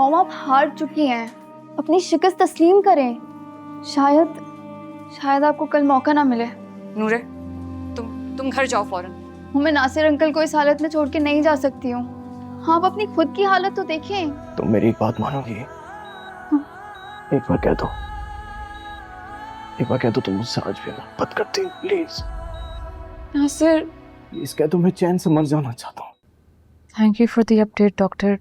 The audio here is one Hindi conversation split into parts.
मॉम आप हार चुकी हैं, अपनी शिकस्त तस्लीम करें। शायद आपको कल मौका ना मिले। नूरे, तुम घर जाओ फौरन। मैं नासिर अंकल को इस हालत में छोड़ के नहीं जा सकती हूँ। हाँ, आप अपनी खुद की हालत तो देखें। तुम मेरी एक बात मानोगी? एक बार कह दो, तुम मुझसे आज भी मोहब्बत करती हो, प्लीज। नासिर, प्लीज कह दो, मैं चैन से मर जाना चाहता हूँ। Thank you for the update doctor.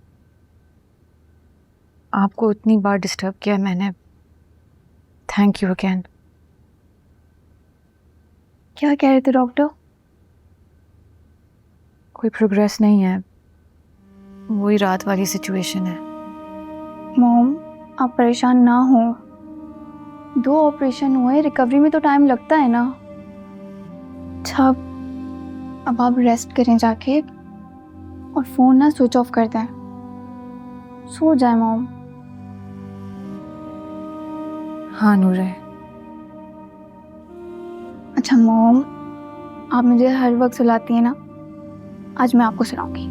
आपको इतनी बार डिस्टर्ब किया मैंने, थैंक यू अगेन। क्या कह रहे थे डॉक्टर? कोई प्रोग्रेस नहीं है, वही रात वाली सिचुएशन है। मॉम आप परेशान ना हो, 2 ऑपरेशन हुए, रिकवरी में तो टाइम लगता है ना। अच्छा, अब आप रेस्ट करें जाके और फोन ना स्विच ऑफ कर दें, सो जाए मॉम। हाँ नूरे। अच्छा मॉम, आप मुझे हर वक्त सुलाती हैं ना, आज मैं आपको सुनाऊंगी।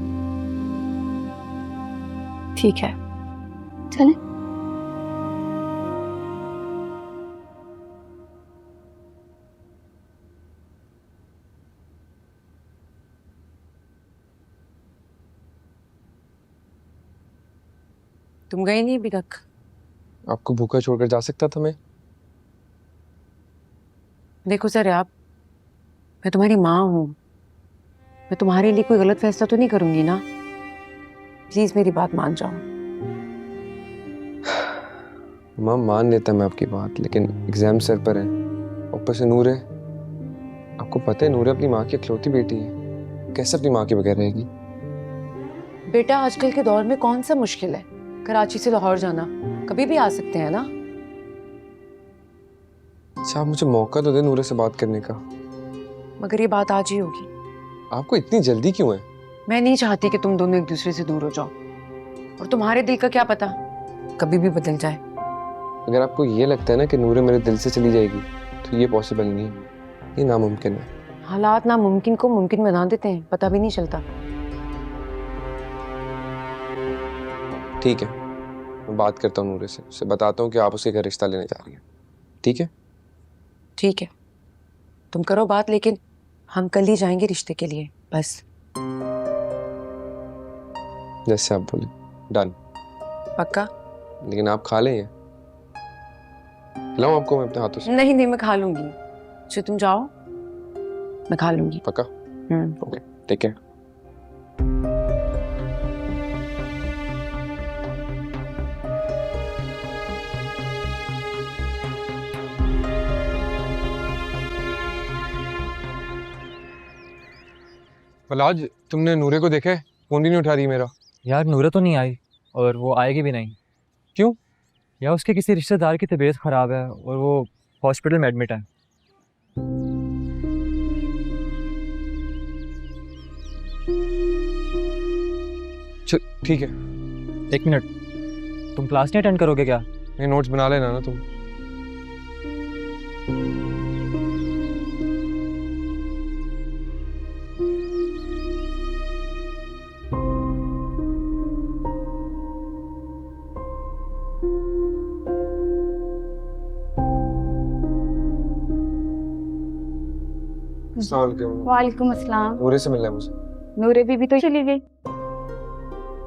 ठीक है। चलें? तुम गए नहीं अभी तक? आपको भूखा छोड़कर जा सकता था मैं? देखो सर, मैं तुम्हारी माँ हूँ, मैं तुम्हारे लिए कोई गलत फैसला तो नहीं करूंगी ना। प्लीज मेरी बात मान जाओ। माँ मान लेता मैं आपकी बात, लेकिन एग्जाम सर पर है, ऊपर से नूर है। आपको पता है नूर अपनी माँ की इकलौती बेटी है, कैसे अपनी माँ के बगैर रहेगी? बेटा, आजकल के दौर में कौन सा मुश्किल है कराची से लाहौर जाना, कभी भी आ सकते हैं ना। अच्छा, आप मुझे मौका तो दे नूर से बात करने का। मगर ये बात आज ही होगी। आपको इतनी जल्दी क्यों है? मैं नहीं चाहती कि तुम दोनों एक दूसरे से दूर हो जाओ, और तुम्हारे दिल का क्या पता, कभी भी बदल जाए। अगर आपको ये लगता है ना कि नूर मेरे दिल से चली जाएगी, तो ये पॉसिबल नहीं है, ये नामुमकिन है। हालात नामुमकिन को मुमकिन बना देते हैं, पता भी नहीं चलता। ठीक है, मैं बात करता हूँ नूर से, उससे बताता हूँ कि आप उसके घर रिश्ता लेने जा रही हैं। ठीक है? ठीक है, तुम करो बात, लेकिन हम कल ही जाएंगे रिश्ते के लिए, बस। जैसे आप बोले, डन। पक्का? लेकिन आप खा लें ये, खिलाऊं आपको मैं अपने हाथों से? नहीं नहीं, मैं खा लूंगी। अच्छा तुम जाओ, मैं खा लूंगी। पक्का? ओके, ठीक है। फलाज, तुमने नूरे को देखा है? फोन भी नहीं उठा रही मेरा। यार नूरा तो नहीं आई, और वो आएगी भी नहीं। क्यों? यार उसके किसी रिश्तेदार की तबीयत ख़राब है और वो हॉस्पिटल में एडमिट है। ठीक है। 1 मिनट, तुम क्लास नहीं अटेंड करोगे क्या? ये नोट्स बना लेना ना तुम। वालेकुम अस्सलाम। नूरे से मिलना है मुझे। नूरे बीबी तो चली गई।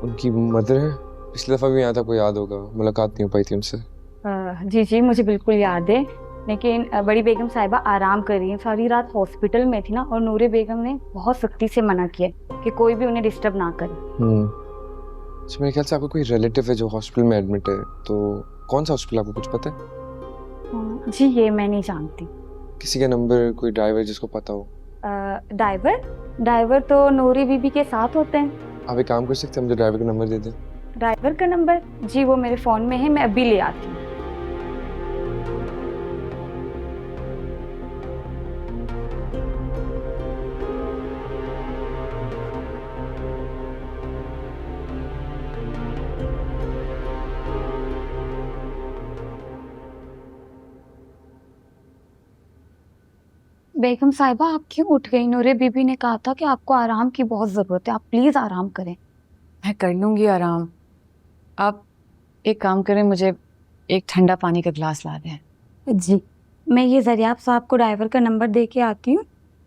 उनकी मदर है, पिछली दफा भी यहाँ था, कोई याद होगा, मुलाकात नहीं हो पाई थी उनसे। जी जी, मुझे बिल्कुल याद है, लेकिन बड़ी बेगम साहिबा आराम कर रही हैं, सारी रात हॉस्पिटल में थी ना, और नूरे बेगम ने बहुत सख्ती से मना किया कि कोई भी उन्हें डिस्टर्ब ना करे। अच्छा, मेरे ख्याल से आपका कोई रिलेटिव है जो हॉस्पिटल में एडमिट है, तो कौन सा हॉस्पिटल, आपको कुछ पता है? जी ये मैं नहीं जानती। किसी का नंबर, कोई ड्राइवर जिसको पता हो? ड्राइवर तो नूरी बीबी के साथ होते हैं। आप एक काम कर सकते हैं, मुझे ड्राइवर का नंबर दे दें। ड्राइवर का नंबर? जी वो मेरे फ़ोन में है, मैं अभी ले आती हूँ। बेगम साहिबा आप क्यों उठ गई? नूरे बीबी ने कहा था कि आपको आराम की बहुत ज़रूरत है, आप प्लीज़ आराम करें। मैं कर लूंगी आराम। आप एक काम करें, मुझे एक ठंडा पानी का गिलास ला दें। जी, मैं ये ज़रियाब साहब को ड्राइवर का नंबर दे के आती हूँ,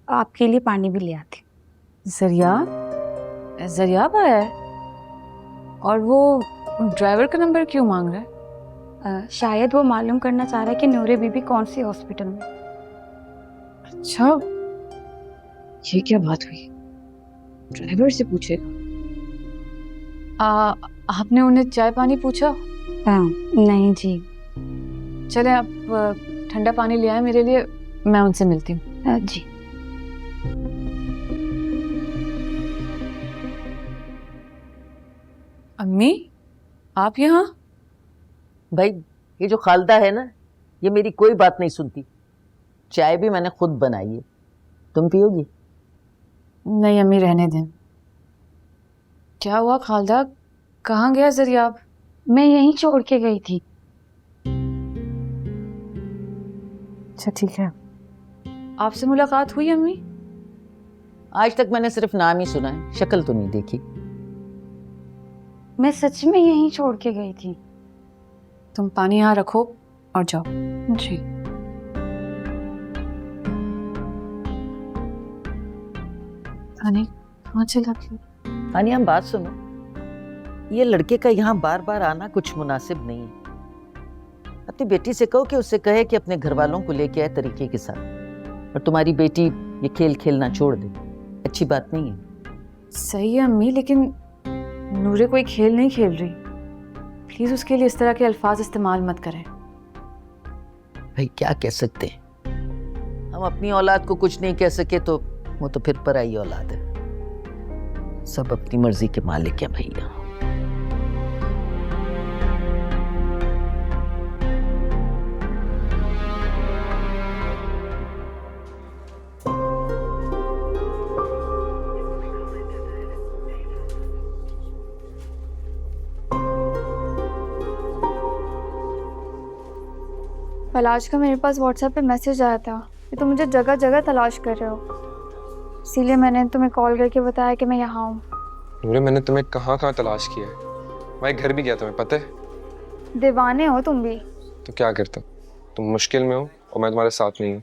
आपके लिए पानी भी ले आती हूँ। जरियाब आया है और वो ड्राइवर का नंबर क्यों मांग रहा है? शायद वो मालूम करना चाह रहा है कि नूरे बीबी कौन सी हॉस्पिटल में। अच्छा, ये क्या बात हुई? ड्राइवर से पूछेगा। आपने उन्हें चाय पानी पूछा? नहीं जी। चले आप ठंडा पानी ले आए मेरे लिए, मैं उनसे मिलती हूँ। जी। अम्मी, आप यहाँ? भाई ये जो खालदा है ना, ये मेरी कोई बात नहीं सुनती। चाय भी मैंने खुद बनाई है, तुम पियोगी? नहीं अम्मी, रहने दें। क्या हुआ खालदा, कहाँ गया जरियाब? मैं यहीं छोड़ के गई थी। अच्छा ठीक है। आपसे मुलाकात हुई अम्मी? आज तक मैंने सिर्फ नाम ही सुना है, शक्ल तो नहीं देखी। मैं सच में यहीं छोड़ के गई थी। तुम पानी यहाँ रखो और जाओ। जी। पानी कहाँ चला गया? हानिया बात सुनो, ये लड़के का यहाँ बार बार आना कुछ मुनासिब नहीं है। अपनी बेटी से कहो कि उससे कहे कि अपने घर वालों को लेके आए तरीके के साथ, और तुम्हारी बेटी ये खेल खेलना छोड़ दे। अच्छी बात नहीं है। सही है अम्मी, लेकिन नूरे कोई खेल नहीं खेल रही। प्लीज उसके लिए इस तरह के अल्फाज इस्तेमाल मत करें। भाई क्या कह सकते हैं, हम अपनी औलाद को कुछ नहीं कह सके तो वो तो फिर पराई औलाद है। सब अपनी मर्जी के मालिक है भैया। फलाज का मेरे पास व्हाट्सएप पे मैसेज आया था कि तुम मुझे जगह जगह तलाश कर रहे हो, इसीलिए मैंने तुम्हें कॉल करके बताया कि मैं यहाँ हूँ। नूरे, मैंने तुम्हें कहाँ कहाँ तलाश किया है। मैं घर भी गया, तुम्हें पता है? दीवाने हो तुम भी। तो क्या करता, तुम मुश्किल में हो और मैं तुम्हारे साथ नहीं हूँ।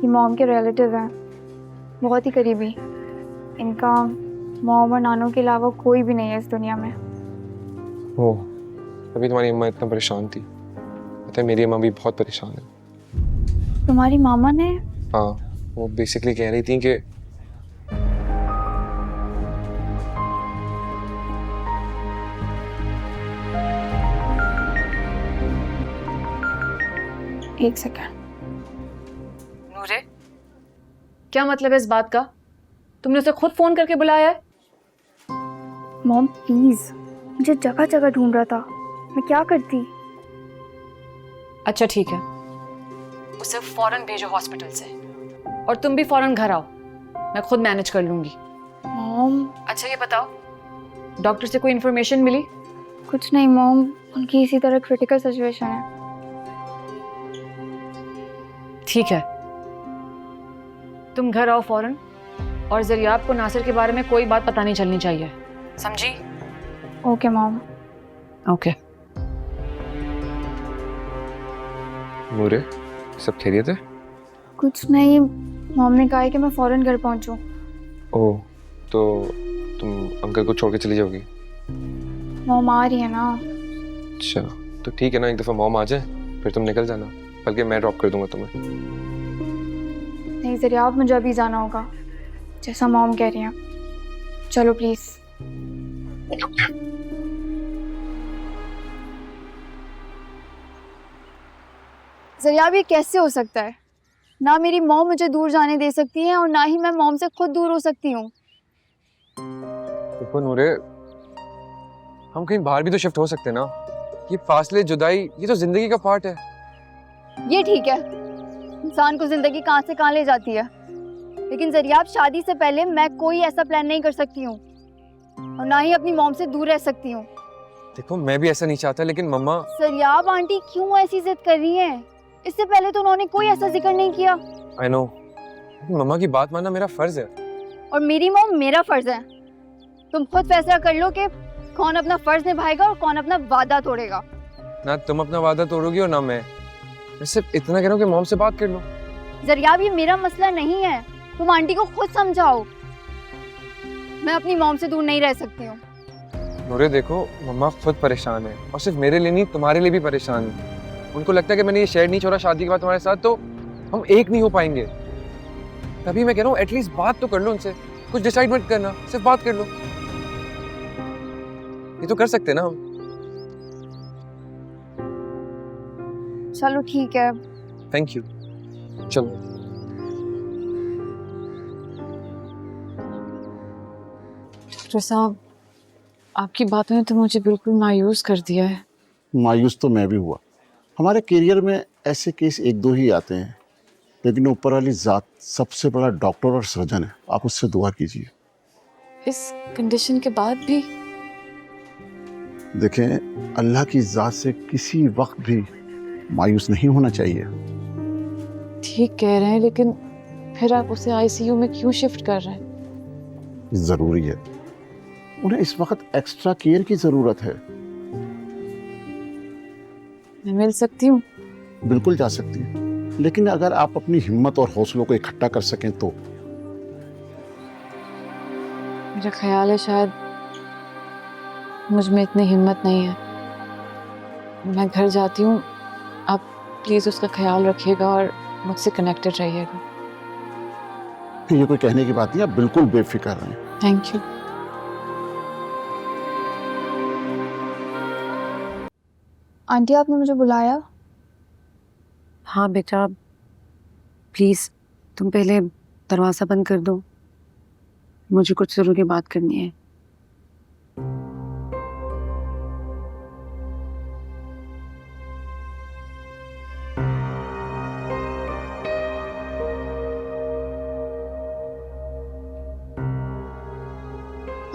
ये मॉम के रिलेटिव हैं, बहुत ही करीबी। इनका मॉम और नानों के अलावा कोई भी नहीं है इस दुनिया में। ओ, तभी तुम्हारी अम्मा इतना परेशान थी। पता है, मेरी अम्मा भी बहुत परेशान है। तुम्हारी मामा ने? हाँ, वो बेसिकली कह रही थी कि एक सेकंड। नूरे, क्या मतलब है इस बात का? तुमने उसे खुद फोन करके बुलाया है? मॉम प्लीज, मुझे जगह जगह ढूंढ रहा था, मैं क्या करती। अच्छा ठीक है, उसे फौरन भेजो हॉस्पिटल से, और तुम भी फौरन घर आओ, मैं खुद मैनेज कर लूंगी। मॉम। अच्छा ये बताओ, डॉक्टर से कोई इन्फॉर्मेशन मिली? कुछ नहीं मॉम, उनकी इसी तरह क्रिटिकल सिचुएशन है। ठीक है, तुम घर आओ फौरन, और जरियाब को नासिर के बारे में कोई बात पता नहीं चलनी चाहिए, समझी? Okay mom. ओके। नूरे, सब खैरियत है? कुछ नहीं, मॉम ने कहा है कि मैं फौरन घर पहुंचूं। ओह, तो तुम अंकल को छोड़ के चली जाओगी? मॉम आ रही है ना। अच्छा, तो ठीक है ना, एक दफ़ा मॉम आ जाए फिर तुम निकल जाना, बल्कि मैं ड्रॉप कर दूंगा तुम्हें। नहीं जरियाब, मुझे अभी जाना होगा, जैसा मॉम कह रही हैं। चलो प्लीज। जरियाब, ये कैसे हो सकता है? ना मेरी मॉम मुझे दूर जाने दे सकती है और ना ही मैं मॉम से खुद दूर हो सकती हूँ। देखो नूरे, हम कहीं बाहर भी तो शिफ्ट हो सकते हैं ना। ये फासले, जुदाई, ये तो जिंदगी का पार्ट है। ये ठीक है, इंसान को जिंदगी कहाँ से कहाँ ले जाती है, लेकिन जरियाब शादी से पहले मैं कोई ऐसा प्लान नहीं कर सकती हूँ, और ना ही अपनी मॉम से दूर रह सकती हूँ। देखो मैं भी ऐसा नहीं चाहता, लेकिन मम्मा। जरियाब आंटी क्यों ऐसी जिद कर रही हैं? इससे पहले तो उन्होंने कोई ऐसा जिक्र नहीं किया। आई नो, मम्मा की बात मानना मेरा फर्ज है। और मेरी मॉम मेरा फर्ज है। तुम खुद फैसला कर लो कि कौन अपना फर्ज निभाएगा और कौन अपना वादा तोड़ेगा। ना तुम अपना वादा तोड़ोगी और ना मैं सिर्फ इतना कह रहा हूँ कि मॉम से बात कर लो। जरियाब, ये मेरा मसला नहीं है, तुम आंटी को खुद समझाओ। मैं अपनी मॉम से दूर नहीं रह सकती हूँ। नूरे देखो, मम्मा खुद परेशान है और सिर्फ मेरे लिए नहीं तुम्हारे लिए भी परेशान है। उनको लगता है कि मैंने ये शहर नहीं छोड़ा शादी के बाद तुम्हारे साथ तो हम एक नहीं हो पाएंगे। तभी मैं कह रहा हूँ एटलीस्ट बात तो कर लो उनसे, कुछ डिसाइड मत करना, सिर्फ बात कर लो। ये तो कर सकते ना हम। चलो ठीक है। Thank you. चलो। डॉक्टर साहब, आपकी बातों ने तो मुझे बिल्कुल मायूस कर दिया है। मायूस तो मैं भी हुआ। हमारे करियर में ऐसे केस एक दो ही आते हैं, लेकिन ऊपर वाली ज़ात सबसे बड़ा डॉक्टर और सर्जन है। आप उससे दुआ कीजिए। इस कंडीशन के बाद भी? देखें, अल्लाह की ज़ात से किसी वक्त भी मायूस नहीं होना चाहिए। ठीक कह रहे हैं, लेकिन फिर आप उसे आईसीयू में क्यों शिफ्ट कर रहे हैं? ज़रूरी है, उन्हें इस वक्त एक्स्ट्रा केयर की ज़रूरत है। मैं मिल सकती हूँ? बिल्कुल जा सकती है, लेकिन अगर आप अपनी हिम्मत और हौसलों को इकट्ठा कर सकें तो। मेरा ख्याल है शायद मुझ में इतनी हिम्मत नहीं है। मैं घर जाती हूँ, आप प्लीज़ उसका ख्याल रखिएगा और मुझसे कनेक्टेड रहिएगा। ये कोई कहने की बात नहीं, आप बिल्कुल बेफिक्र रहें। Thank you. आंटी, आपने मुझे बुलाया? हाँ बेटा, प्लीज़ तुम पहले दरवाज़ा बंद कर दो, मुझे कुछ ज़रूरी बात करनी है।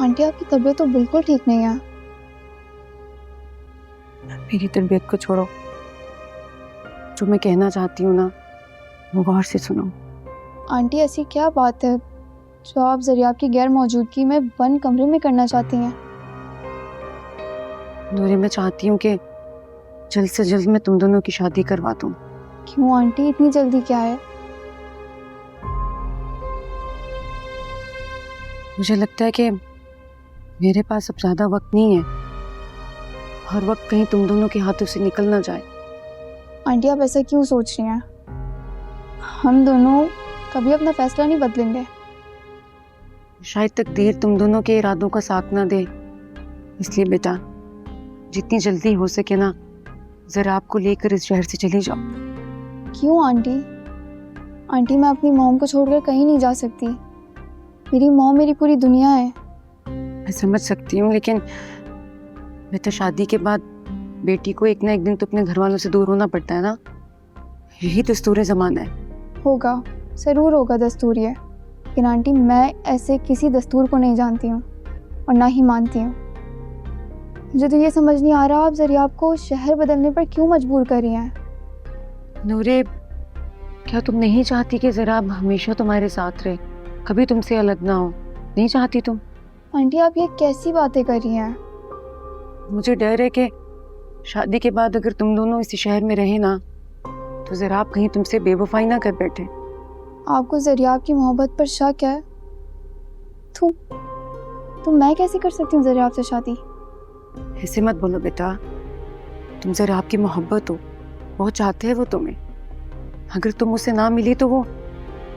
आंटी, आपकी तबीयत तो बिल्कुल ठीक नहीं है। मेरी तबीयत को छोड़ो, जो मैं कहना चाहती हूँ ना वो गौर से सुनो। आंटी, ऐसी क्या बात है जो आप जरियाब की गैर मौजूदगी में बंद कमरे में करना चाहती हैं? नूरे, मैं चाहती हूँ कि जल्द से जल्द मैं तुम दोनों की शादी करवा दूँ। क्यों आंटी, इतनी जल्दी क्या है? मुझे लगता है कि मेरे पास अब ज़्यादा वक्त नहीं है, हर वक्त कहीं तुम दोनों के हाथों से निकल ना जाए। आंटी, आप ऐसा क्यों सोच रही हैं? हम दोनों कभी अपना फैसला नहीं बदलेंगे। शायद तकदीर तुम दोनों के इरादों का साथ ना दे, इसलिए बेटा जितनी जल्दी हो सके ना ज़रा आपको लेकर इस शहर से चली जाओ। क्यों आंटी? आंटी, मैं अपनी मॉम को छोड़कर कहीं नहीं जा सकती। मेरी मॉम मेरी पूरी दुनिया है। मैं समझ सकती हूँ, लेकिन बेटा शादी के बाद बेटी को एक ना एक दिन तो अपने घर वालों से दूर होना पड़ता है ना, यही दस्तूर ज़माना है। होगा, ज़रूर होगा दस्तूर ये, लेकिन आंटी मैं ऐसे किसी दस्तूर को नहीं जानती हूँ और ना ही मानती हूँ। मुझे तो ये समझ नहीं आ रहा आप जरियाब को शहर बदलने पर क्यों मजबूर कर रही हैं। नूरे, क्या तुम नहीं चाहती कि ज़रा अब हमेशा तुम्हारे साथ रहे, कभी तुमसे अलग ना हो? नहीं चाहती तुम? आंटी, आप ये कैसी बातें कर रही हैं? मुझे डर है कि शादी के बाद अगर तुम दोनों इसी शहर में रहे ना तो ज़रा आप कहीं तुमसे बेवफाई ना कर बैठे। आपको जरियाब की मोहब्बत पर शक है तो मैं कैसे कर सकती हूँ जरियाब से शादी? ऐसे मत बोलो बेटा, तुम ज़रा आपकी मोहब्बत हो, बहुत चाहते हैं वो तुम्हें। अगर तुम उसे ना मिली तो वो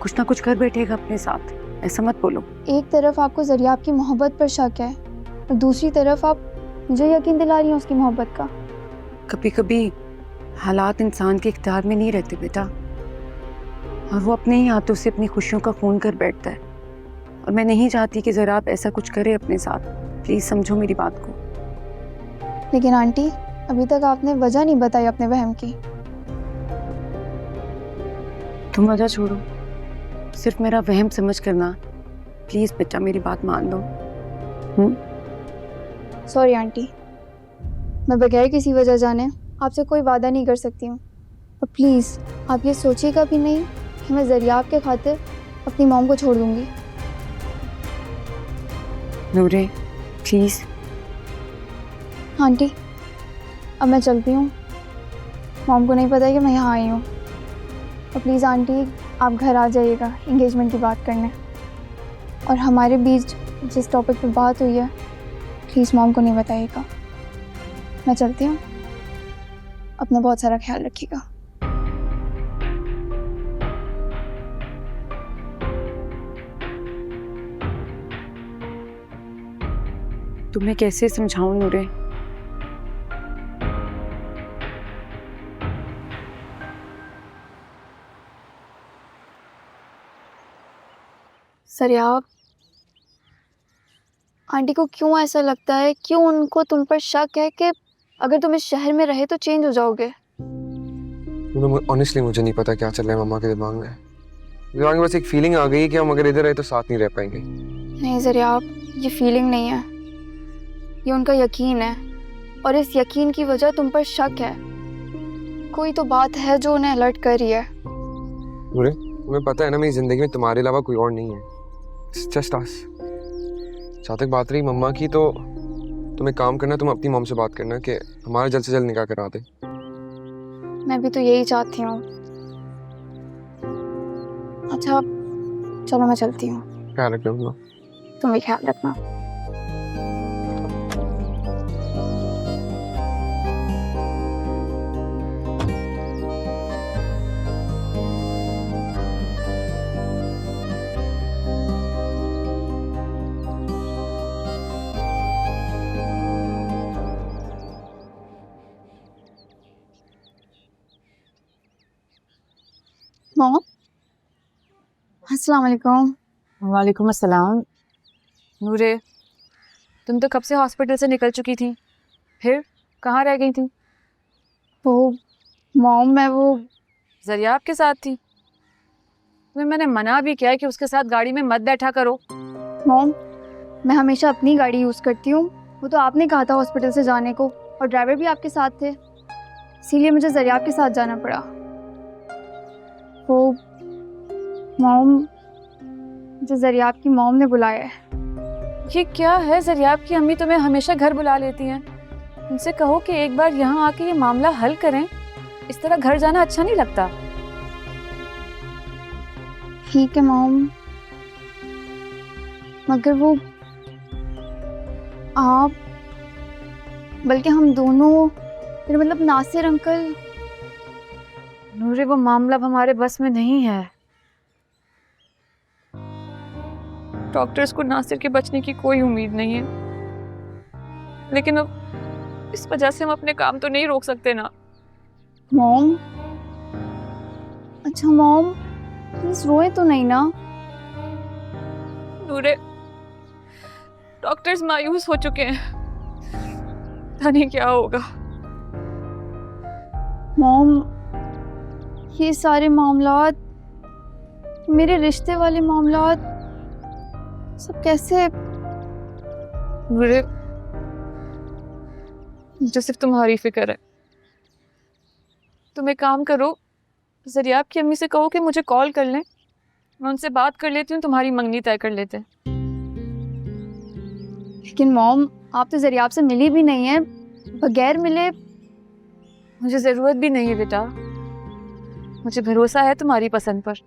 कुछ ना कुछ कर बैठेगा अपने साथ, ऐसा मत बोलो। एक तरफ आपको जरियाब की मोहब्बत पर शक है और दूसरी तरफ आप मुझे यकीन दिला रही हैं उसकी मोहब्बत का। कभी कभी हालात इंसान के इख्तियार में नहीं रहते बेटा, और वो अपने ही हाथों से अपनी खुशियों का खून कर बैठता है, और मैं नहीं चाहती कि ज़रा आप ऐसा कुछ करें अपने साथ। प्लीज़ समझो मेरी बात को। लेकिन आंटी, अभी तक आपने वजह नहीं बताई अपने वहम की। तुम वजह छोड़ो, सिर्फ मेरा वहम समझ करना। प्लीज़ बेटा मेरी बात मान लो। सॉरी आंटी, मैं बगैर किसी वजह जाने आपसे कोई वादा नहीं कर सकती हूँ, और प्लीज़ आप ये सोचिएगा भी नहीं कि मैं जरियाब के खातिर अपनी मॉम को छोड़ दूँगी। नूरे प्लीज़, आंटी अब मैं चलती हूँ, मॉम को नहीं पता है कि मैं यहाँ आई हूँ। और प्लीज़ आंटी आप घर आ जाइएगा इंगेजमेंट की बात करने, और हमारे बीच जिस टॉपिक पे बात हुई है प्लीज़ मॉम को नहीं बताइएगा। मैं चलती हूँ, अपना बहुत सारा ख्याल रखिएगा। तुम्हें कैसे समझाऊं नूरे? सरियाब, आंटी को क्यों ऐसा लगता है, क्यों उनको तुम पर शक है कि अगर तुम इस शहर में रहे तो चेंज हो जाओगे? ऑनेस्टली मुझे नहीं पता क्या चल रहा है मम्मा के दिमाग में बस एक फीलिंग आ गई कि हम अगर इधर रहे तो साथ नहीं रह पाएंगे। नहीं सरियाब, ये फीलिंग नहीं है, ये उनका यकीन है, और इस यकीन की वजह तुम पर शक है। कोई तो बात है जो उन्हें अलर्ट कर रही है। नूरे, तुम्हें पता है ना मेरी जिंदगी में तुम्हारे अलावा कोई और नहीं है। It's just us। जहाँ तक बात रही मम्मा की, तो तुम एक काम करना, तुम अपनी मॉम से बात करना कि हमारा जल्द से जल्द निकाह करा दे। मैं भी तो यही चाहती हूँ। अच्छा चलो मैं चलती हूँ, ख्याल रखना। तुम भी ख्याल रखना। मॉम, अस्सलाम वालेकुम। वालेकुम अस्सलाम। नूरे, तुम तो कब से हॉस्पिटल से निकल चुकी थी, फिर कहाँ रह गई थी? वो मॉम, मैं वो ज़रियाब के साथ थी। तुम्हें मैंने मना भी किया है कि उसके साथ गाड़ी में मत बैठा करो। मॉम, मैं हमेशा अपनी गाड़ी यूज़ करती हूँ। वो तो आपने कहा था हॉस्पिटल से जाने को, और ड्राइवर भी आपके साथ थे, इसीलिए मुझे ज़रियाब के साथ जाना पड़ा। वो मॉम, मुझे ज़रियाब की मॉम ने बुलाया है। ये क्या है? ज़रियाब की अम्मी तुम्हें हमेशा घर बुला लेती हैं। उनसे कहो कि एक बार यहाँ आके ये मामला हल करें। इस तरह घर जाना अच्छा नहीं लगता। ठीक है मॉम, मगर वो आप, बल्कि हम दोनों, मेरा मतलब नासिर अंकल। नूरे, वो मामला अब हमारे बस में नहीं है। डॉक्टर्स को नासिर के बचने की कोई उम्मीद नहीं है, लेकिन अब इस वजह से हम अपने काम तो नहीं रोक सकते ना। मॉम, अच्छा मॉम प्लीज रोए तो नहीं ना। नूरे, डॉक्टर्स मायूस हो चुके हैं, पता नहीं क्या होगा। मॉम, ये सारे मामलात, मेरे रिश्ते वाले मामलात, सब कैसे? नूरे, मुझे सिर्फ तुम्हारी फिक्र है। तुम एक काम करो, ज़रियाब की अम्मी से कहो कि मुझे कॉल कर लें, मैं उनसे बात कर लेती हूँ, तुम्हारी मंगनी तय कर लेते हैं। लेकिन मॉम, आप तो ज़रियाब से मिली भी नहीं है, बगैर मिले। मुझे ज़रूरत भी नहीं है बेटा, मुझे भरोसा है तुम्हारी पसंद पर।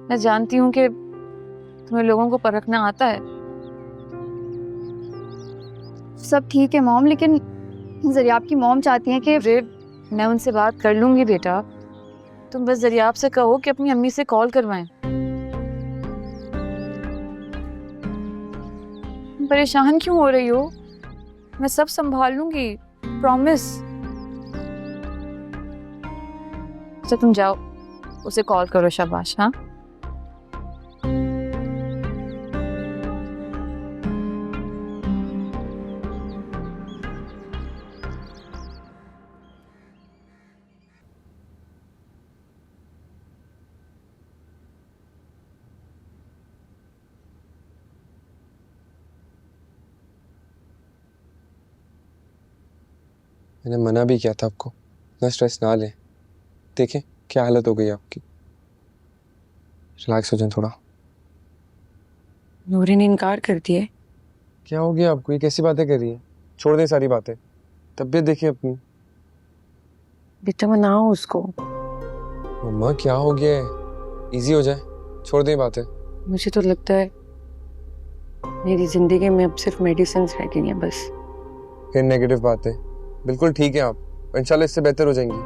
मैं जानती हूँ कि तुम्हें लोगों को परखना आता है। सब ठीक है मॉम, लेकिन ज़रियाब की मॉम चाहती हैं कि अरे, मैं उनसे बात कर लूँगी बेटा, तुम बस ज़रियाब से कहो कि अपनी अम्मी से कॉल करवाएं। परेशान क्यों हो रही हो? मैं सब संभाल लूँगी, प्रॉमिस। अच्छा तुम जाओ, उसे कॉल करो। शाबाश। हाँ, मैंने मना भी किया था आपको, इतना स्ट्रेस ना लें। देखें क्या हालत हो गई आपकी। रिलैक्स हो जाए थोड़ा। नूरे ने इनकार कर दिया। क्या हो गया आपको, ये कैसी बातें कर रही है? छोड़ दें सारी बातें, तबीयत देखिए अपनी। बेटा मनाओ उसको। मम्मा क्या हो गया है? इजी हो जाए, छोड़ दें बातें। मुझे तो लगता है मेरी जिंदगी में अब सिर्फ मेडिसिन रह गई हैं बस। फिर नेगेटिव बातें। बिल्कुल ठीक है आप, इंशाल्लाह इससे बेहतर हो जाएंगी।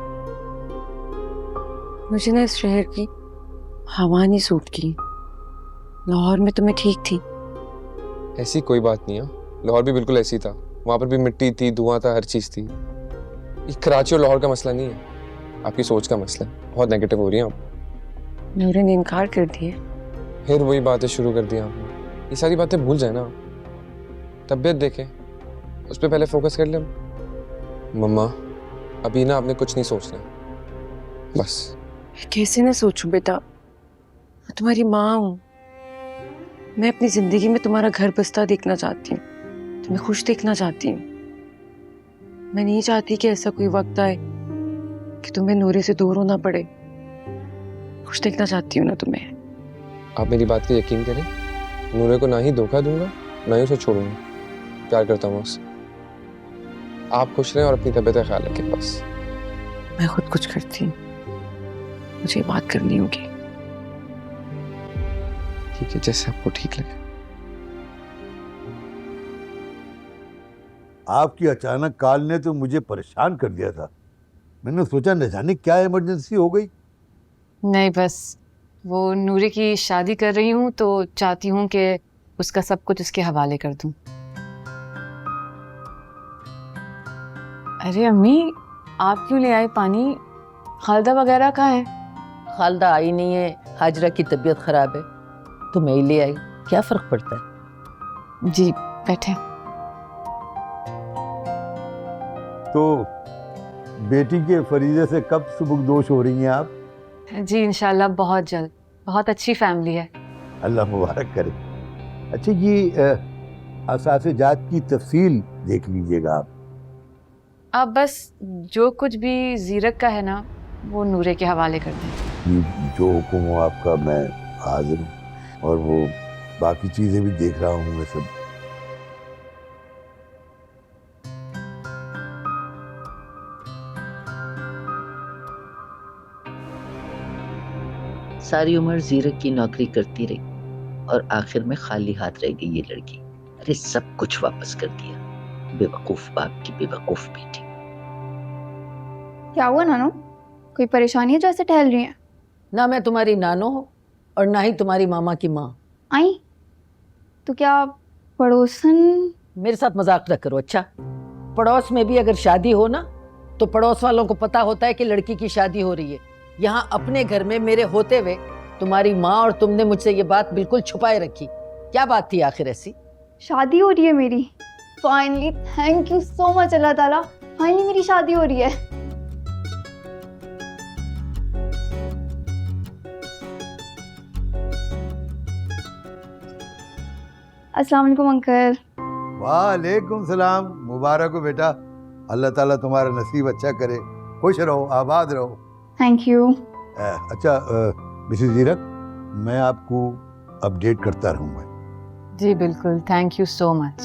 मुझे ना इस शहर की हवा नहीं सूट की। लाहौर में तो मैं ठीक थी। ऐसी कोई बात नहीं है, लाहौर भी बिल्कुल ऐसी था। वहाँ पर भी मिट्टी थी, धुआं था, हर चीज़ थी। ये कराची और लाहौर का मसला नहीं है, आपकी सोच का मसला है। बहुत नेगेटिव हो रही हैं आप। नूरे ने इनकार कर दिया। फिर वही बातें शुरू कर दी आपने। ये सारी बातें भूल जाए ना, तबीयत देखें, उस पर पहले फोकस कर ले। मम्मा अभी ना आपने कुछ नहीं सोचना, बस। कैसे ना सोचूं बेटा, मैं तुम्हारी माँ हूँ। मैं अपनी जिंदगी में तुम्हारा घर बसता देखना चाहती हूँ, तुम्हें खुश देखना चाहती हूँ। मैं नहीं चाहती कि ऐसा कोई वक्त आए कि तुम्हें नूरे से दूर होना पड़े। खुश देखना चाहती हूँ ना तुम्हें। आप मेरी बात पे यकीन करें, नूरे को ना ही धोखा दूंगा, ना ही उसे छोड़ूंगा। प्यार करता हूँ उससे। आप खुश रहें और अपनी तबीयत का ख्याल रखें, बस। मैं खुद कुछ करती हूँ, मुझे बात करनी होगी। ठीक है, जैसे आपको ठीक लगे। आपकी अचानक कॉल ने तो मुझे परेशान कर दिया था। मैंने सोचा न जाने क्या इमरजेंसी हो गई। नहीं, बस वो नूरे की शादी कर रही हूँ तो चाहती हूँ कि उसका सब कुछ उसके हवाले कर दूँ। अरे अम्मी, आप क्यों ले आए पानी? खालदा वगैरह कहाँ है? खालदा आई नहीं है, हाजरा की तबीयत खराब है तो मैं ही ले आई। क्या फर्क पड़ता है? जी बैठे। तो बेटी के फरीजे से कब सुबुकदोश हो रही हैं आप? जी इंशाल्लाह बहुत जल्द। बहुत अच्छी फैमिली है। अल्लाह मुबारक करे। अच्छा, ये असासे-जात की तफसील देख लीजिएगा आप। आप बस जो कुछ भी जीरक का है ना, वो नूरे के हवाले कर दें। जो हुक्म हो आपका, मैं हाजिर हूँ। और वो बाकी चीज़ें भी देख रहा हूँ मैं सब। सारी उम्र जीरक की नौकरी करती रही और आखिर में खाली हाथ रह गई ये लड़की। अरे सब कुछ वापस कर दिया। बेवकूफ बाप की बेवकूफ बेटी। क्या हुआ नानो? कोई परेशानी है जो ऐसे टहल रही हैं? ना मैं तुम्हारी नानो हूँ और ना ही तुम्हारी मामा की माँ। आई तो क्या पड़ोसन? मेरे साथ मजाक न करो अच्छा। पड़ोस में भी अगर शादी हो ना तो पड़ोस वालों को पता होता है कि लड़की की शादी हो रही है। यहाँ अपने घर में मेरे होते हुए तुम्हारी माँ और तुमने मुझसे ये बात बिल्कुल छुपाए रखी। क्या बात थी आखिर ऐसी? शादी हो रही है मेरी। Finally, thank you so much Allah Tala, finally मेरी शादी हो रही है। अस्सलाम वालेकुम अंकल। वालेकुम सलाम। मुबारक हो बेटा। अल्लाह ताला तुम्हारा नसीब अच्छा करे। खुश रहो, आबाद रहो। Thank you. अच्छा मिसेस जीरक, मैं आपको अपडेट करता रहूँगा। जी बिल्कुल, थैंक यू सो मच।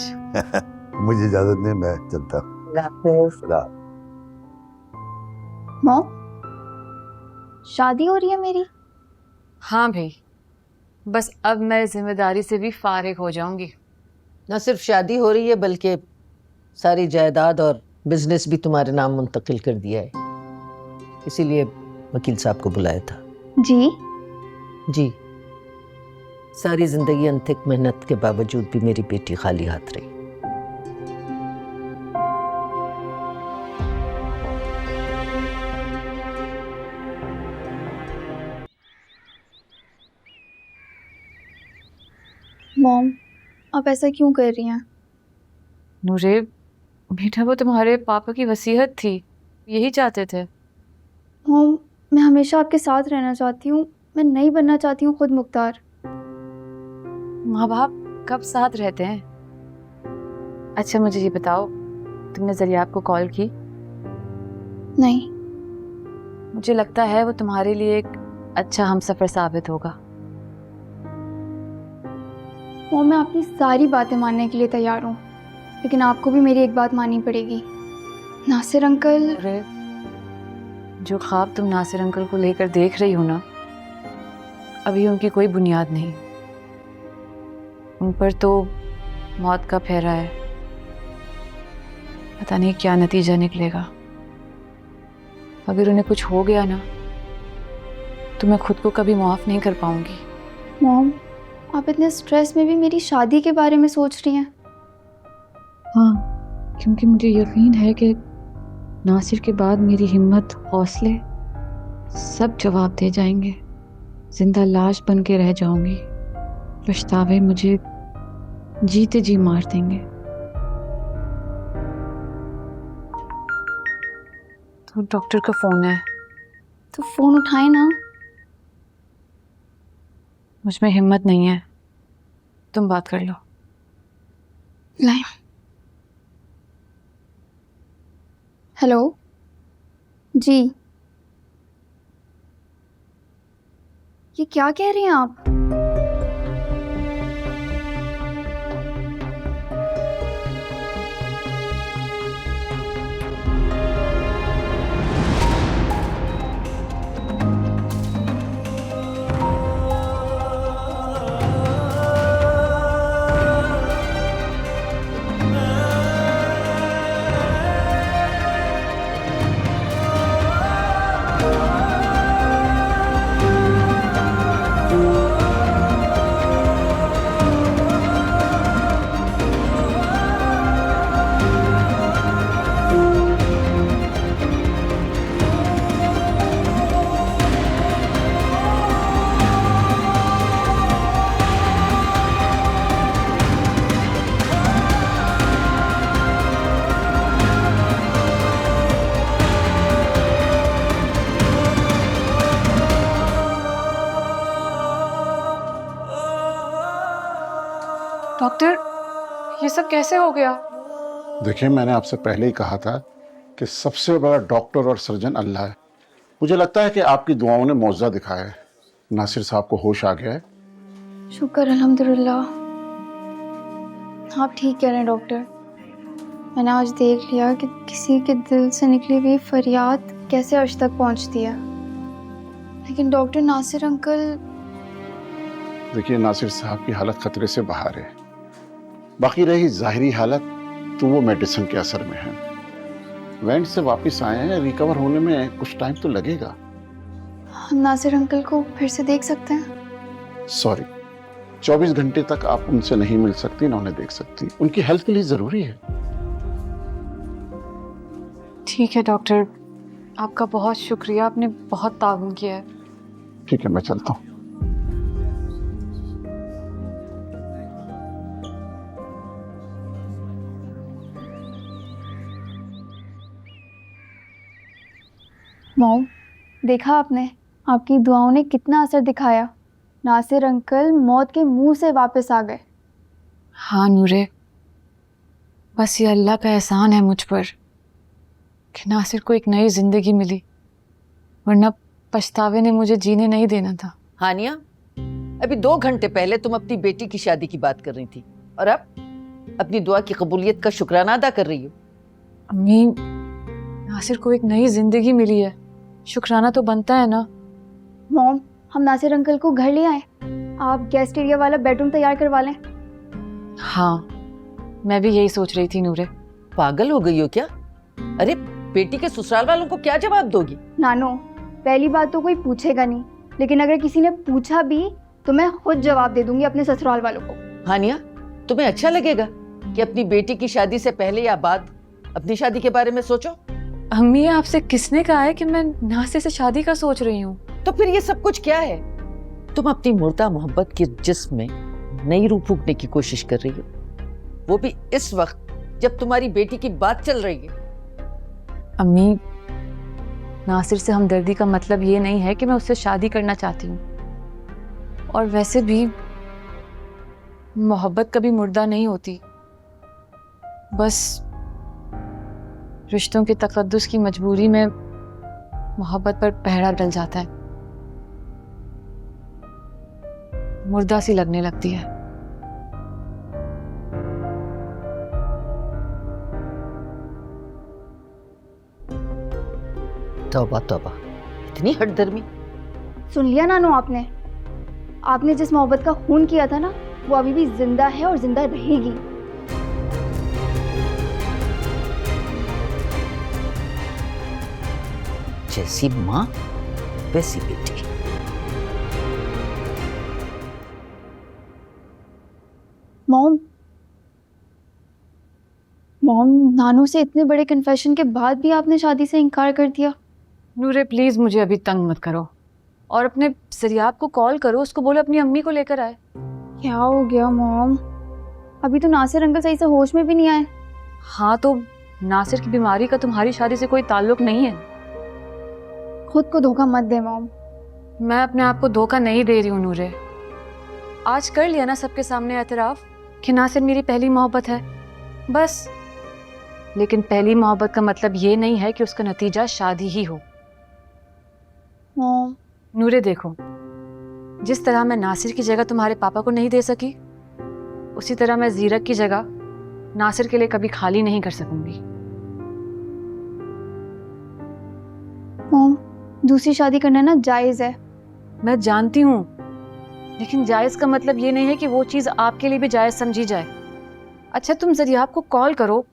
मुझे इजाजत दें, मैं चलता हूँ। खुदा। मॉम, शादी हो रही है मेरी? हाँ भाई, बस अब मैं जिम्मेदारी से भी फारिग हो जाऊंगी। न सिर्फ शादी हो रही है बल्कि सारी जायदाद और बिजनेस भी तुम्हारे नाम मुंतकिल कर दिया है। इसीलिए वकील साहब को बुलाया था। जी? जी। सारी जिंदगी अनथक मेहनत के बावजूद भी मेरी बेटी खाली हाथ रही। मॉम, आप ऐसा क्यों कर रही हैं? नूरे बेटा, वो तुम्हारे पापा की वसीयत थी, यही चाहते थे। मॉम, मैं हमेशा आपके साथ रहना चाहती हूँ। मैं नहीं बनना चाहती हूँ खुद मुख्तार। माँ बाप कब साथ रहते हैं? अच्छा मुझे ये बताओ, तुमने ज़रियाब को कॉल की? नहीं। मुझे लगता है वो तुम्हारे लिए एक अच्छा हमसफ़र साबित होगा। मॉम, मैं आपकी सारी बातें मानने के लिए तैयार हूँ, लेकिन आपको भी मेरी एक बात माननी पड़ेगी। नासिर अंकल, अरे जो ख्वाब तुम नासिर अंकल को लेकर देख रही हो ना, अभी उनकी कोई बुनियाद नहीं। उन पर तो मौत का फेरा है। पता नहीं क्या नतीजा निकलेगा। अगर उन्हें कुछ हो गया ना तो मैं खुद को कभी माफ़ नहीं कर पाऊंगी। मॉम, आप इतने स्ट्रेस में भी मेरी शादी के बारे में सोच रही हैं? हाँ, क्योंकि मुझे यकीन है कि नासिर के बाद मेरी हिम्मत, हौसले सब जवाब दे जाएंगे। जिंदा लाश बन के रह जाऊंगी। पछतावे मुझे जीते जी मार देंगे। तो डॉक्टर का फोन है। तो फ़ोन उठाए ना। मुझ में हिम्मत नहीं है, तुम बात कर लो। लाए। हेलो जी, ये क्या कह रही हैं आप? डॉक्टर, ये सब कैसे हो गया? देखिए, मैंने आपसे पहले ही कहा था कि सबसे बड़ा डॉक्टर और सर्जन अल्लाह है। मुझे लगता है कि आपकी दुआओं ने मौजज़ा दिखाया है। नासिर साहब को होश आ गया है। शुक्र अल्हम्दुलिल्लाह। आप ठीक कह रहे हैं डॉक्टर। मैंने आज देख लिया कि किसी के दिल से निकली हुई फरियाद कैसे अर्श तक पहुंचती है। लेकिन डॉक्टर, नासिर अंकल। देखिए, नासिर साहब की हालत खतरे से बाहर है। बाकी रही ज़ाहिरी हालत, तो वो मेडिसिन के असर में है। वेंट से वापस आए हैं, रिकवर होने में कुछ टाइम तो लगेगा। हम नासिर अंकल को फिर से देख सकते हैं? सॉरी, 24 घंटे तक आप उनसे नहीं मिल सकती, ना उन्हें देख सकती। उनकी हेल्थ के लिए ज़रूरी है। ठीक है डॉक्टर, आपका बहुत शुक्रिया, आपने बहुत ताउन किया है। ठीक है, मैं चलता हूँ। मॉम, देखा आपने, आपकी दुआओं ने कितना असर दिखाया। नासिर अंकल मौत के मुंह से वापस आ गए। हाँ नूरे, बस ये अल्लाह का एहसान है मुझ पर कि नासिर को एक नई जिंदगी मिली, वरना पछतावे ने मुझे जीने नहीं देना था। हानिया, अभी 2 घंटे पहले तुम अपनी बेटी की शादी की बात कर रही थी और अब अपनी दुआ की कबूलियत का शुक्राना अदा कर रही हो। अम्मी, नासिर को एक नई जिंदगी मिली है, शुक्राना तो बनता है ना। मॉम, हम नासिर अंकल को घर ले आए। आप गेस्ट एरिया वाला बेडरूम तैयार करवा लें। हाँ, मैं भी यही सोच रही थी नूरे। पागल हो गई हो क्या? अरे बेटी के ससुराल वालों को क्या जवाब दोगी? नानो, पहली बात तो कोई पूछेगा नहीं, लेकिन अगर किसी ने पूछा भी तो मैं खुद जवाब दे दूंगी अपने ससुराल वालों को। हानिया, तुम्हें अच्छा लगेगा कि अपनी बेटी की शादी से पहले या बाद अपनी शादी के बारे में सोचो? अम्मी, आपसे किसने कहा है कि मैं नासिर से शादी का सोच रही हूँ? तो फिर ये सब कुछ क्या है? तुम अपनी मुर्दा मोहब्बत के जिस्म में नई रूह फूंकने की कोशिश कर रही हो, वो भी इस वक्त जब तुम्हारी बेटी की बात चल रही है। अम्मी, नासिर से हमदर्दी का मतलब ये नहीं है कि मैं उससे शादी करना चाहती हूँ। और वैसे भी मोहब्बत कभी मुर्दा नहीं होती, बस रिश्तों के तकद्दुस की मजबूरी में मोहब्बत पर पहरा डल जाता है, मुर्दा सी लगने लगती है। तौबा तौबा, इतनी हठधर्मी। सुन लिया नानू आपने? आपने जिस मोहब्बत का खून किया था ना, वो अभी भी जिंदा है और जिंदा रहेगी। जैसी माँ वैसी बेटी। मॉम, नानू से इतने बड़े कन्फेशन के बाद भी आपने शादी से इनकार कर दिया। नूरे प्लीज मुझे अभी तंग मत करो, और अपने सरियाब को कॉल करो, उसको बोलो अपनी अम्मी को लेकर आए। क्या हो गया मॉम? अभी तो नासिर अंकल सही से होश में भी नहीं आए। हाँ तो नासिर की बीमारी का तुम्हारी शादी से कोई ताल्लुक नहीं है। खुद को धोखा मत दे मॉम। मैं अपने आप को धोखा नहीं दे रही हूँ नूरे। आज कर लिया ना सबके सामने एतराफ़ कि नासिर मेरी पहली मोहब्बत है, बस। लेकिन पहली मोहब्बत का मतलब ये नहीं है कि उसका नतीजा शादी ही हो। मॉम, नूरे देखो, जिस तरह मैं नासिर की जगह तुम्हारे पापा को नहीं दे सकी, उसी तरह मैं ज़ीरक की जगह नासिर के लिए कभी खाली नहीं कर सकूंगी। मॉम, दूसरी शादी करना ना जायज़ है। मैं जानती हूँ, लेकिन जायज़ का मतलब ये नहीं है कि वो चीज़ आपके लिए भी जायज़ समझी जाए। अच्छा, तुम ज़रियाब को कॉल करो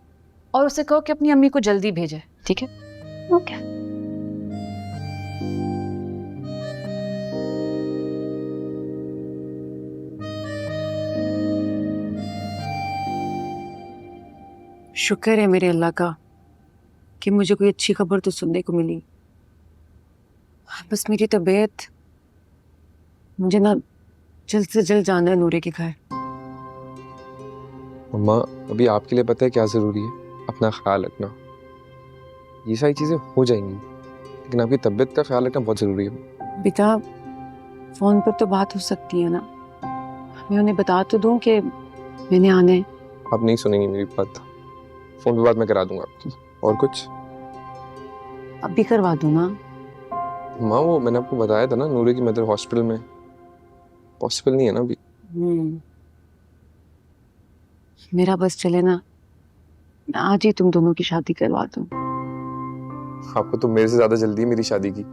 और उसे कहो कि अपनी अम्मी को जल्दी भेजे, ठीक है? ओके। शुक्र है मेरे अल्लाह का कि मुझे कोई अच्छी खबर तो सुनने को मिली। बस मेरी तबीयत, मुझे ना जल्द से जल्द जाना है नूरे के घर। मम्मा, अभी आपके लिए पता है क्या ज़रूरी है? अपना ख्याल रखना। ये सारी चीज़ें हो जाएंगी, लेकिन आपकी तबीयत का ख्याल रखना बहुत ज़रूरी है। बेटा, फ़ोन पर तो बात हो सकती है ना, मैं उन्हें बता तो दूँ कि मैंने आना है। आप नहीं सुनेंगी मेरी बात। फ़ोन पे बात मैं करा दूंगा आपकी। और कुछ? अब भी करवा दूँ ना? माँ, वो मैंने आपको बताया था ना, नूरे की मदर हॉस्पिटल में। पॉसिबल नहीं है ना अभी। मेरा बस चले ना, मैं आज ही तुम दोनों की शादी करवा दूँ। आपको तो मेरे से ज़्यादा जल्दी है मेरी शादी की।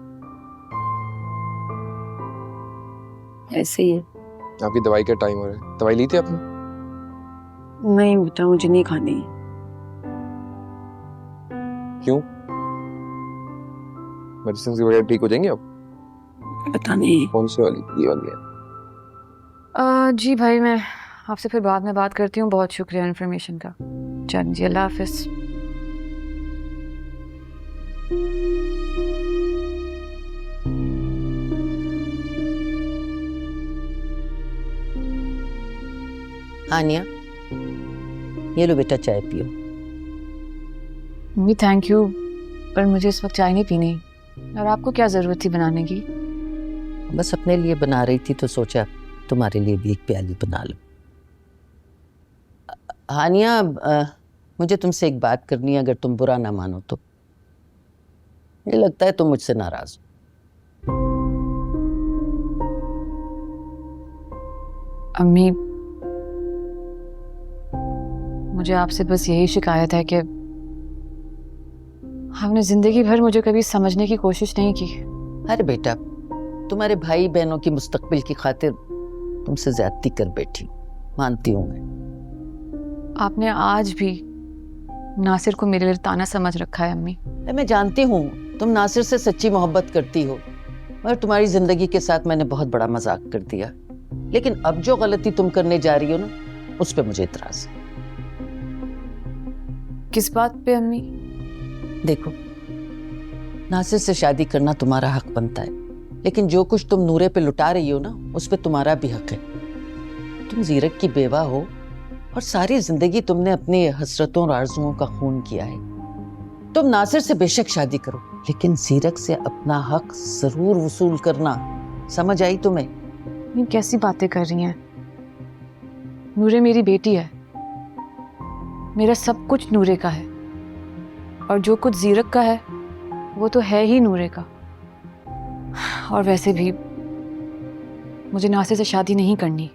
ऐसे ही है। आपकी दवाई का टाइम हो रहा है। दवाई ली थी आपने? नहीं बेटा, मुझे नहीं खानी। क्यों? मेडिसिन की वजह ठीक हो जाएंगे आप? पता नहीं। कौन सी वाली? ये वाली है? जी भाई, मैं आपसे फिर बाद में बात करती हूँ। बहुत शुक्रिया इन्फॉर्मेशन का। चल जी, अल्लाह हाफिज़। आनिया, ये लो बेटा, चाय पियो। मम्मी थैंक यू, पर मुझे इस वक्त चाय नहीं पीनी। और आपको क्या ज़रूरत थी बनाने की? बस अपने लिए बना रही थी तो सोचा तुम्हारे लिए भी एक प्याली बना लो। हानिया, मुझे तुमसे एक बात करनी है, अगर तुम बुरा ना मानो तो। मुझे लगता है तुम मुझसे नाराज हो। अम्मी, मुझे आपसे बस यही शिकायत है कि हमने जिंदगी भर मुझे कभी समझने की कोशिश नहीं की। अरे बेटा, तुम्हारे भाई बहनों की मुस्तकबिल की खातिर तुमसे ज्यादती कर बैठी, मानती हूँ मैं। आपने आज भी नासिर को मेरे लिए ताना समझ रखा है अम्मी। मैं जानती हूँ तुम नासिर से सच्ची मोहब्बत करती हो, मगर तुम्हारी जिंदगी के साथ मैंने बहुत बड़ा मजाक कर दिया। लेकिन अब जो गलती तुम करने जा रही हो ना, उस पर मुझे इतराज है। किस बात पे अम्मी? देखो, नासिर से शादी करना तुम्हारा हक बनता है, लेकिन जो कुछ तुम नूरे पे लुटा रही हो ना, उस पे तुम्हारा भी हक है। तुम ज़ीरक की बेवा हो और सारी जिंदगी तुमने अपनी हसरतों और आरजुओं का खून किया है। तुम नासिर से बेशक शादी करो, लेकिन ज़ीरक से अपना हक जरूर वसूल करना। समझ आई तुम्हें? ये कैसी बातें कर रही हैं? नूरे मेरी बेटी है, मेरा सब कुछ नूरे का है, और जो कुछ ज़ीरक का है वो तो है ही नूरे का। और वैसे भी मुझे नासिर से शादी नहीं करनी।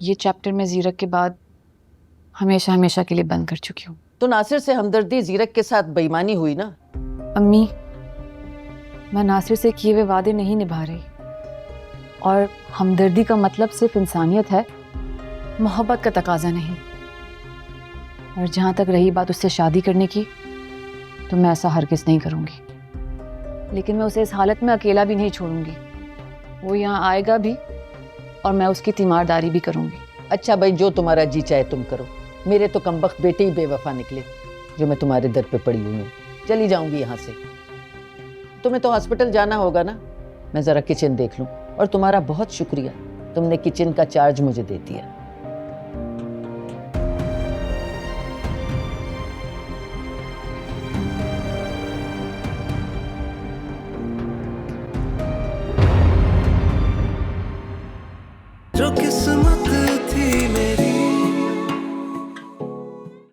ये चैप्टर मैं ज़ीरक के बाद हमेशा हमेशा के लिए बंद कर चुकी हूँ। तो नासिर से हमदर्दी ज़ीरक के साथ बेईमानी हुई ना? अम्मी, मैं नासिर से किए हुए वादे नहीं निभा रही, और हमदर्दी का मतलब सिर्फ इंसानियत है, मोहब्बत का तकाजा नहीं। और जहाँ तक रही बात उससे शादी करने की, तो मैं ऐसा हरगिज़ नहीं करूँगी, लेकिन मैं उसे इस हालत में अकेला भी नहीं छोड़ूंगी। वो यहाँ आएगा भी और मैं उसकी तीमारदारी भी करूँगी। अच्छा भाई, जो तुम्हारा जी चाहे तुम करो। मेरे तो कमबख्त बेटे ही बेवफा निकले जो मैं तुम्हारे दर पे पड़ी हुई हूँ। चली जाऊंगी यहाँ से। तुम्हें तो हॉस्पिटल जाना होगा ना, मैं ज़रा किचन देख लूँ। और तुम्हारा बहुत शुक्रिया, तुमने किचन का चार्ज मुझे दे दिया।